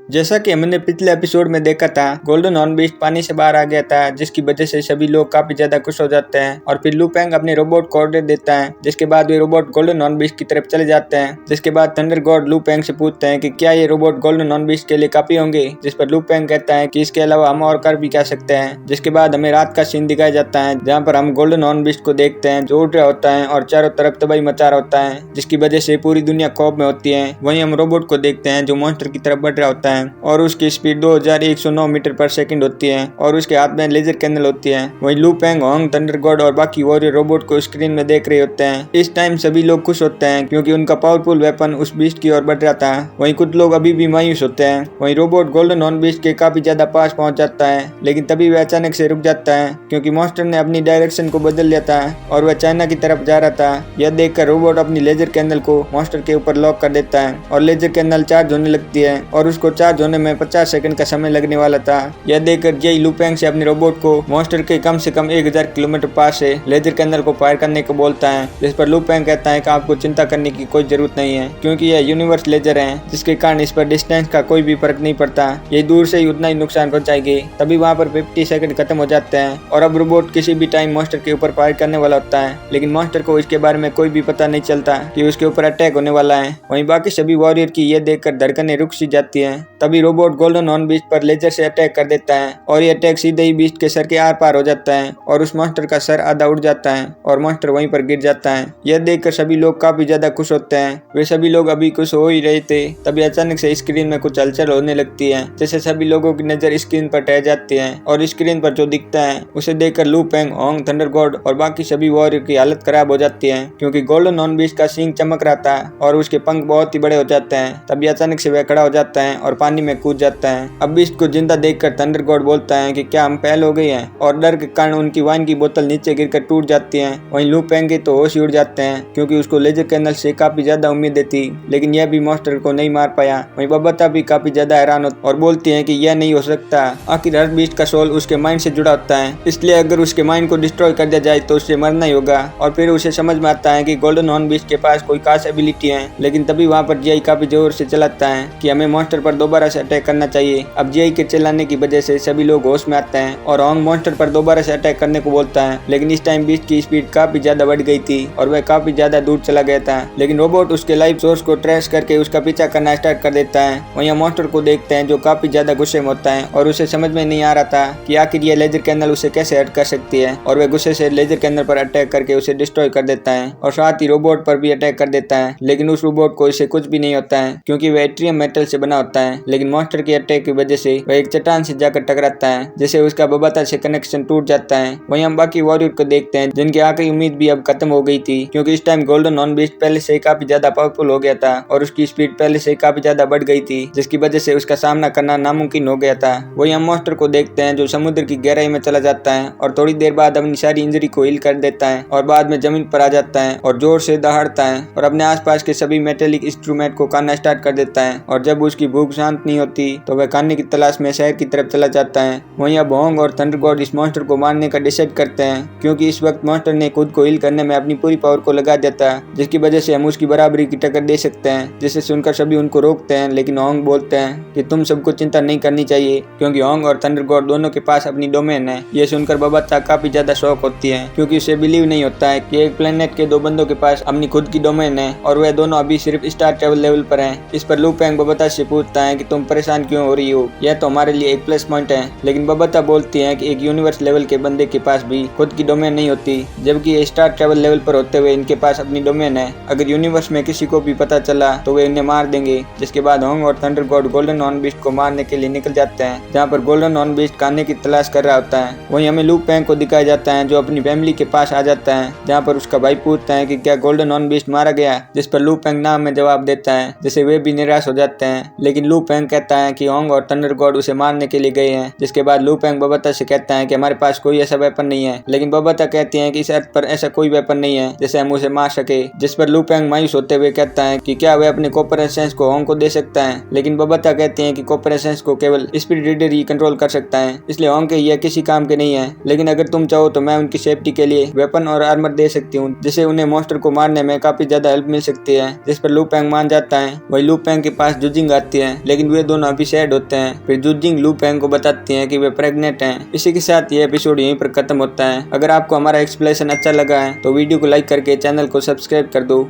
जैसा कि हमने पिछले एपिसोड में देखा था, गोल्डन हॉर्न बीस्ट पानी से बाहर आ गया था, जिसकी वजह से सभी लोग काफी ज्यादा खुश हो जाते हैं। और फिर लू पेंग अपने रोबोट को ऑर्डर देता है, जिसके बाद वे रोबोट गोल्डन हॉर्न बीस्ट की तरफ चले जाते हैं। जिसके बाद थंडर गॉड लू पेंग से पूछते हैं कि क्या ये रोबोट गोल्डन हॉर्न बीस्ट के लिए काफी होंगे, जिस पर लू पेंग कहता है कि इसके अलावा हम और कर भी क्या सकते हैं। जिसके बाद हमें रात का सीन दिखाया जाता है, जहाँ पर हम गोल्डन हॉर्न बीस्ट को देखते हैं जो उड़ रहा होता है और चारों तरफ तबाही मचा रहा होता है, जिसकी वजह से पूरी दुनिया खौफ में होती है। वहीं हम रोबोट को देखते हैं जो मॉन्स्टर की तरफ बढ़ रहा होता है और उसकी स्पीड 2109 मीटर पर सेकंड होती है और उसके हाथ में लेजर कैनल होती है। वहीं लू पेंग, होंग, थंडर गॉड और बाकी वॉरियर रोबोट को स्क्रीन में देख रहे होते हैं। इस टाइम सभी लोग खुश होते हैं क्योंकि उनका पावरफुल वेपन उस बीस्ट की ओर बढ़ रहा था। वहीं कुछ लोग अभी भी मायूस होते हैं। वहीं रोबोट गोल्डन हॉर्न बीस्ट के काफी ज्यादा पास पहुंच जाता है, लेकिन तभी वह अचानक से रुक जाता है क्योंकि मॉन्स्टर ने अपनी डायरेक्शन को बदल लिया था और वह चाइना की तरफ जा रहा था। यह देखकर रोबोट अपनी लेजर कैनल को मॉन्स्टर के ऊपर लॉक कर देता है और लेजर कैनल चार्ज होने लगती है और उसको चार्ज होने में 50 सेकंड का समय लगने वाला था। यह देखकर जेई लू पेंग से अपने रोबोट को मॉन्स्टर के कम से कम 1000 किलोमीटर पास से लेजर कैनल को फायर करने को बोलता है, जिस पर लू पेंग कहता है कि आपको चिंता करने की कोई जरूरत नहीं है क्योंकि यह यूनिवर्स लेजर है, जिसके कारण इस पर डिस्टेंस का कोई भी फर्क नहीं पड़ता। ये दूर से ही उतना ही नुकसान पहुंचाएगी। तभी वहाँ पर 50 सेकंड खत्म हो जाते हैं और अब रोबोट किसी भी टाइम मॉन्स्टर के ऊपर फायर करने वाला होता है, लेकिन मॉन्स्टर को इसके बारे में कोई भी पता नहीं चलता कि उसके ऊपर अटैक होने वाला है। वहीं बाकी सभी वॉरियर की यह देखकर धड़कनें रुक सी जाती हैं। तभी रोबोट गोल्डन हॉर्न बीस्ट पर लेजर से अटैक कर देता है और ये अटैक सीधे ही बीस्ट के सर के आर पार हो जाता है और उस मॉन्स्टर का सर आधा उड़ जाता है और मॉन्स्टर वहीं पर गिर जाता है। यह देखकर सभी लोग काफी ज्यादा खुश होते हैं। वे सभी लोग अभी खुश हो ही रहे थे, तभी अचानक से स्क्रीन में कुछ हलचल होने लगती है, जैसे सभी लोगों की नजर स्क्रीन पर ठहर जाती है और स्क्रीन पर जो दिखता है उसे देखकर लू पेंग, होंग, थंडर गॉड और बाकी सभी वॉरियर की हालत खराब हो जाती है क्योंकि गोल्डन हॉर्न बीस्ट का सींग चमक रहा था और उसके पंख बहुत ही बड़े हो जाते हैं। तभी अचानक से वह खड़ा हो जाता है और पानी में कूद जाता है। अब बीस्ट को जिंदा देखकर थंडर गॉड बोलता है कि क्या हम फेल हो गए हैं, और डर के कारण उनकी वाइन की बोतल नीचे गिरकर टूट जाती है। वहीं लू पेंग के तो होश ही उड़ जाते हैं क्योंकि उसको लेजर कैनल से काफी ज्यादा उम्मीदें थी, लेकिन यह भी मॉन्स्टर को नहीं मार पाया। वहीं बबता भी काफी ज्यादा हैरान और बोलती है कि यह नहीं हो सकता। आखिर हर बीस्ट का सोल उसके माइंड से जुड़ा होता है, इसलिए अगर उसके माइंड को डिस्ट्रॉय कर दिया जाए तो उसे मरना ही होगा। और फिर उसे समझ में आता है कि गोल्डन हॉर्न बीस्ट के पास कोई खास एबिलिटी है, लेकिन तभी वहाँ पर जेई काफी जोर से चलाता है कि हमें मॉन्स्टर पर दोबारा से अटैक करना चाहिए। अब जेई के चिल्लाने की वजह से सभी लोग होश में आते हैं और होंग मॉन्स्टर पर दोबारा से अटैक करने को बोलता है, लेकिन इस टाइम बीस्ट की स्पीड काफी ज्यादा बढ़ गई थी और वह काफी ज्यादा दूर चला गया था। लेकिन रोबोट उसके लाइफ सोर्स को ट्रेस करके उसका पीछा करना स्टार्ट कर देता है। वहीं मॉन्स्टर को देखते हैं जो काफी ज्यादा गुस्से में होता है और उसे समझ में नहीं आ रहा था कि आखिर ये लेजर कैनल उसे कैसे हर्ट कर सकती है, और वह गुस्से से लेजर कैनल पर अटैक करके उसे डिस्ट्रॉय कर देता है और साथ ही रोबोट पर भी अटैक कर देता है। लेकिन उस रोबोट को इसे कुछ भी नहीं होता है क्योंकि वह एट्रियम मेटल से बना होता है, लेकिन मॉन्स्टर के अटैक की वजह से वह एक चट्टान से जाकर टकराता है, जिससे उसका बबता से कनेक्शन टूट जाता है। वहीं हम बाकी वॉरियर को देखते हैं जिनकी आखिरी उम्मीद भी अब खत्म हो गई थी क्योंकि इस टाइम गोल्डन हॉर्न बीस्ट पहले से काफी ज्यादा पावरफुल हो गया था और उसकी स्पीड पहले से काफी ज्यादा बढ़ गई थी, जिसकी वजह से उसका सामना करना नामुमकिन हो गया था। वहीं हम मॉन्स्टर को देखते हैं जो समुद्र की गहराई में चला जाता है और थोड़ी देर बाद अपनी सारी इंजरी को हील कर देता है और बाद में जमीन पर आ जाता है और जोर से दहाड़ता है और अपने आसपास के सभी मेटेलिक इंस्ट्रूमेंट को खाना स्टार्ट कर देता है। और जब उसकी भूख शांत नहीं होती तो वह खाने की तलाश में शहर की तरफ चला जाता है। वहीं अब होंग और थंडर गॉड इस मॉन्स्टर को मारने का डिसाइड करते हैं क्योंकि इस वक्त मॉन्स्टर ने खुद को हील करने में अपनी पूरी पावर को लगा देता है, जिसकी वजह से हम उसकी बराबरी की टक्कर दे सकते हैं। जिसे सुनकर सभी उनको रोकते हैं, लेकिन होंग बोलते हैं कि तुम सबको चिंता नहीं करनी चाहिए क्योंकि होंग और थंडर गॉड दोनों के पास अपनी डोमेन है। ये सुनकर बबता काफी ज्यादा शौक होती है क्योंकि उसे बिलीव नहीं होता है कि एक प्लेनेट के दो बंदों के पास अपनी खुद की डोमेन है और वह दोनों अभी सिर्फ स्टार ट्रेवल लेवल पर हैं। इस पर लू पेंग बबता से पूछता है कि तुम परेशान क्यों हो रही हो, यह तो हमारे लिए एक प्लस पॉइंट है। लेकिन बबता बोलती है कि एक यूनिवर्स लेवल के बंदे के पास भी खुद की डोमेन नहीं होती, जबकि ये स्टार ट्रेवल लेवल पर होते हुए इनके पास अपनी डोमेन है। अगर यूनिवर्स में किसी को भी पता चला तो वे इन्हें मार देंगे। जिसके बाद होंग और thunder God golden horn beast को मारने के लिए निकल जाते हैं, जहाँ पर गोल्डन हॉर्न बीस्ट खाने की तलाश कर रहा होता है। वहीं हमें लू पेंग को दिखाया जाता है जो अपनी फैमिली के पास आ जाता है, जहाँ पर उसका भाई पूछता है कि क्या गोल्डन हॉर्न बीस्ट मारा गया, जिस पर लू पेंग नाम में जवाब देता है, जिससे वे भी निराश हो जाते हैं। लेकिन लू पेंग कहता है कि होंग और थंडर गॉड उसे मारने के लिए गए हैं। जिसके बाद लू पेंग बबता से कहता है कि हमारे पास कोई ऐसा वेपन नहीं है, लेकिन बबता कहती है कि इस अर्थ पर ऐसा कोई वेपन नहीं है जिससे हम उसे मार सके। जिस पर लू पेंग मायूस होते हुए कहता है कि क्या वे अपने कॉपर एसेंस को होंग को दे सकता है, लेकिन बबता कहते हैं कि कॉपर एसेंस को केवल स्पिरिट रीडर ही कंट्रोल कर सकता है, इसलिए होंग के यह किसी काम के नहीं है। लेकिन अगर तुम चाहो तो मैं उनकी सेफ्टी के लिए वेपन और आर्मर दे सकती हूँ, जिससे उन्हें मॉन्स्टर को मारने में काफी ज्यादा हेल्प मिल सकती है। जिस पर लू पेंग मान जाता है। वही लू पेंग के पास जुजिंग आती है, लेकिन लेकिन वे दोनों अभी सैड होते हैं। फिर जूजिंग लू पेंग को बताती हैं कि वे प्रेग्नेंट हैं। इसी के साथ ये एपिसोड यहीं पर खत्म होता है। अगर आपको हमारा एक्सप्लेनेशन अच्छा लगा है तो वीडियो को लाइक करके चैनल को सब्सक्राइब कर दो।